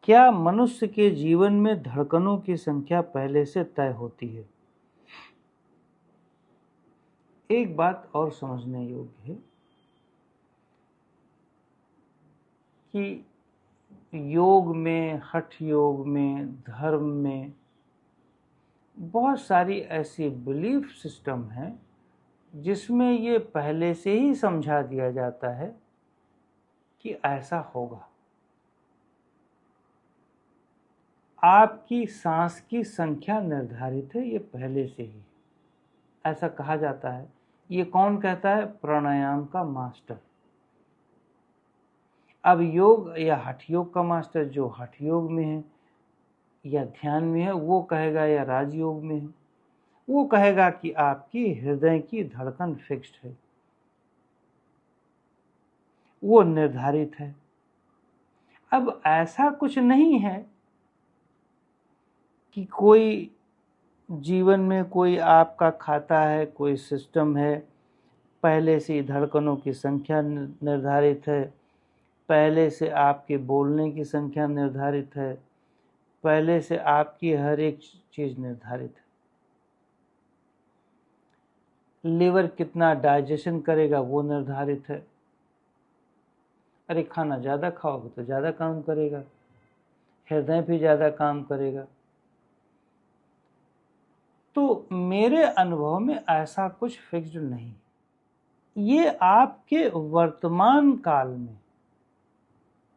क्या मनुष्य के जीवन में धड़कनों की संख्या पहले से तय होती है? एक बात और समझने योग्य है कि योग में, हठ योग में, धर्म में बहुत सारी ऐसी बिलीफ सिस्टम हैं जिसमें ये पहले से ही समझा दिया जाता है कि ऐसा होगा। आपकी सांस की संख्या निर्धारित है, ये पहले से ही ऐसा कहा जाता है। ये कौन कहता है? प्राणायाम का मास्टर। अब योग या हठ योग का मास्टर जो हठ योग में है या ध्यान में है वो कहेगा, या राजयोग में है वो कहेगा कि आपकी हृदय की धड़कन फिक्स्ड है, वो निर्धारित है। अब ऐसा कुछ नहीं है कि कोई जीवन में कोई आपका खाता है, कोई सिस्टम है, पहले से धड़कनों की संख्या निर्धारित है, पहले से आपके बोलने की संख्या निर्धारित है, पहले से आपकी हर एक चीज निर्धारित है। लिवर कितना डाइजेशन करेगा वो निर्धारित है। अरे खाना ज़्यादा खाओगे तो ज़्यादा काम करेगा, हृदय भी ज़्यादा काम करेगा। तो मेरे अनुभव में ऐसा कुछ फिक्स्ड नहीं। ये आपके वर्तमान काल में,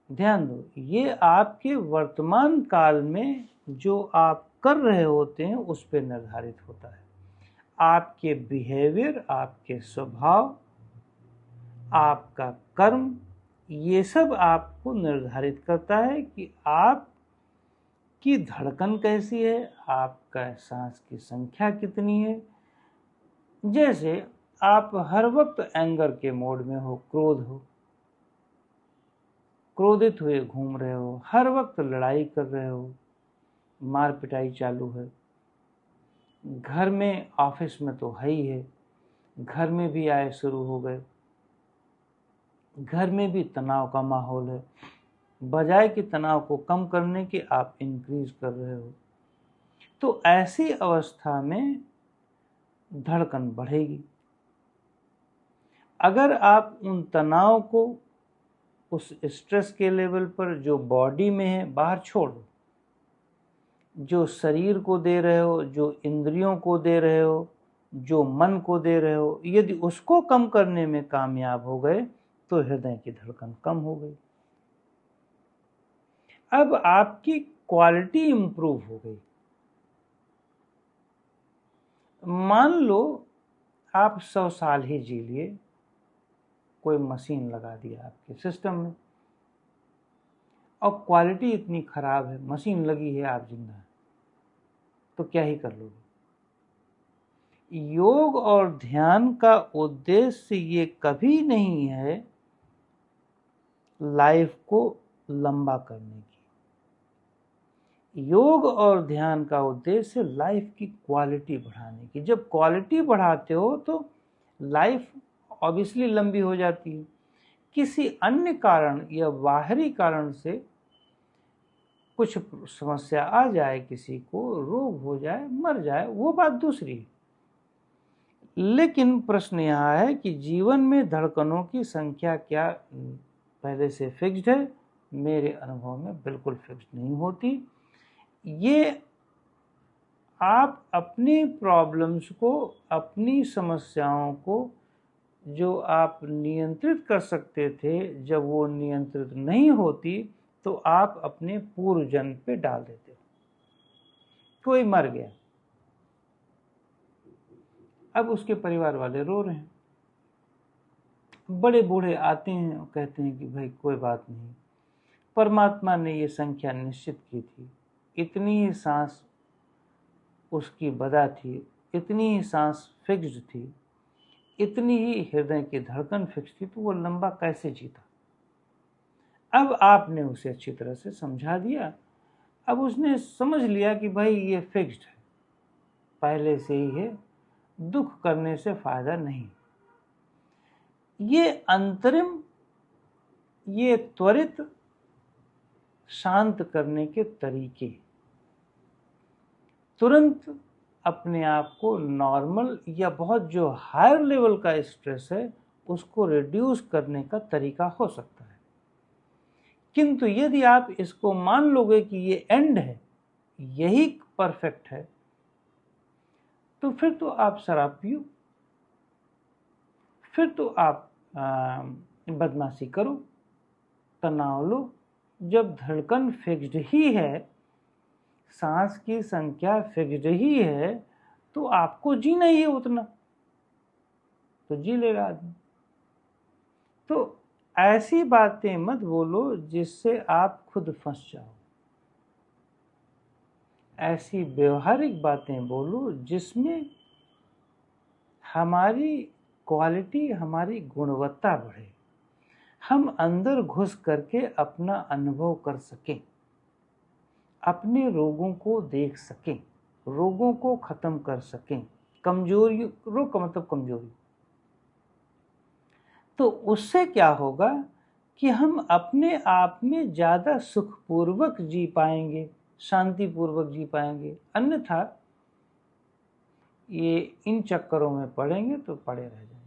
ध्यान दो, ये आपके वर्तमान काल में जो आप कर रहे होते हैं उस पर निर्धारित होता है। आपके बिहेवियर, आपके स्वभाव, आपका कर्म, ये सब आपको निर्धारित करता है कि आप की धड़कन कैसी है, आपका सांस की संख्या कितनी है। जैसे आप हर वक्त एंगर के मोड में हो, क्रोधित हुए घूम रहे हो, हर वक्त लड़ाई कर रहे हो, मार पिटाई चालू है, घर में, ऑफिस में तो है ही है, घर में भी आए शुरू हो गए, घर में भी तनाव का माहौल है, बजाय कि तनाव को कम करने के आप इंक्रीज कर रहे हो। तो ऐसी अवस्था में धड़कन बढ़ेगी। अगर आप उन तनाव को उस स्ट्रेस के लेवल पर जो बॉडी में है बाहर छोड़ दो, जो शरीर को दे रहे हो, जो इंद्रियों को दे रहे हो, जो मन को दे रहे हो, यदि उसको कम करने में कामयाब हो गए तो हृदय की धड़कन कम हो गई। अब आपकी क्वालिटी इंप्रूव हो गई। मान लो आप 100 साल ही जी लिए, कोई मशीन लगा दिया आपके सिस्टम में और क्वालिटी इतनी खराब है, मशीन लगी है, आप जिंदा है, तो क्या ही कर लोगे? योग और ध्यान का उद्देश्य ये कभी नहीं है लाइफ को लंबा करने की। योग और ध्यान का उद्देश्य लाइफ की क्वालिटी बढ़ाने की। जब क्वालिटी बढ़ाते हो तो लाइफ ऑब्वियसली लंबी हो जाती है। किसी अन्य कारण या बाहरी कारण से कुछ समस्या आ जाए, किसी को रोग हो जाए, मर जाए, वो बात दूसरी है। लेकिन प्रश्न यहाँ है कि जीवन में धड़कनों की संख्या क्या पहले से फिक्स्ड है? मेरे अनुभव में बिल्कुल फिक्स्ड नहीं होती। ये आप अपनी प्रॉब्लम्स को, अपनी समस्याओं को जो आप नियंत्रित कर सकते थे, जब वो नियंत्रित नहीं होती तो आप अपने पूर्वजन्म पे डाल देते हो। कोई मर गया, अब उसके परिवार वाले रो रहे हैं, बड़े बूढ़े आते हैं और कहते हैं कि भाई कोई बात नहीं, परमात्मा ने ये संख्या निश्चित की थी, इतनी ही सांस उसकी बदा थी, इतनी ही सांस फिक्स्ड थी, इतनी ही हृदय की धड़कन फिक्स थी, तो वो लंबा कैसे जीता? अब आपने उसे अच्छी तरह से समझा दिया, अब उसने समझ लिया कि भाई ये फिक्स्ड है, पहले से ही है, दुख करने से फायदा नहीं। ये अंतरिम, ये त्वरित शांत करने के तरीके, तुरंत अपने आप को नॉर्मल या बहुत जो हायर लेवल का स्ट्रेस है उसको रिड्यूस करने का तरीका हो सकता है। किंतु यदि आप इसको मान लोगे कि ये एंड है, यही परफेक्ट है, तो फिर तो आप शराब पियो, फिर तो आप बदमाशी करो, तनाव लो। जब धड़कन फिक्स्ड ही है, सांस की संख्या फिक्स्ड ही है, तो आपको जीना ही है उतना, तो जी लेगा आदमी। तो ऐसी बातें मत बोलो जिससे आप खुद फंस जाओ। ऐसी व्यवहारिक बातें बोलो जिसमें हमारी क्वालिटी, हमारी गुणवत्ता बढ़े, हम अंदर घुस करके अपना अनुभव कर सकें, अपने रोगों को देख सकें, रोगों को खत्म कर सकें, कमजोरी, रोग का मतलब कमजोरी। तो उससे क्या होगा कि हम अपने आप में ज़्यादा सुखपूर्वक जी पाएंगे, शांतिपूर्वक जी पाएंगे। अन्यथा ये इन चक्करों में पड़ेंगे तो पड़े रह जाएंगे।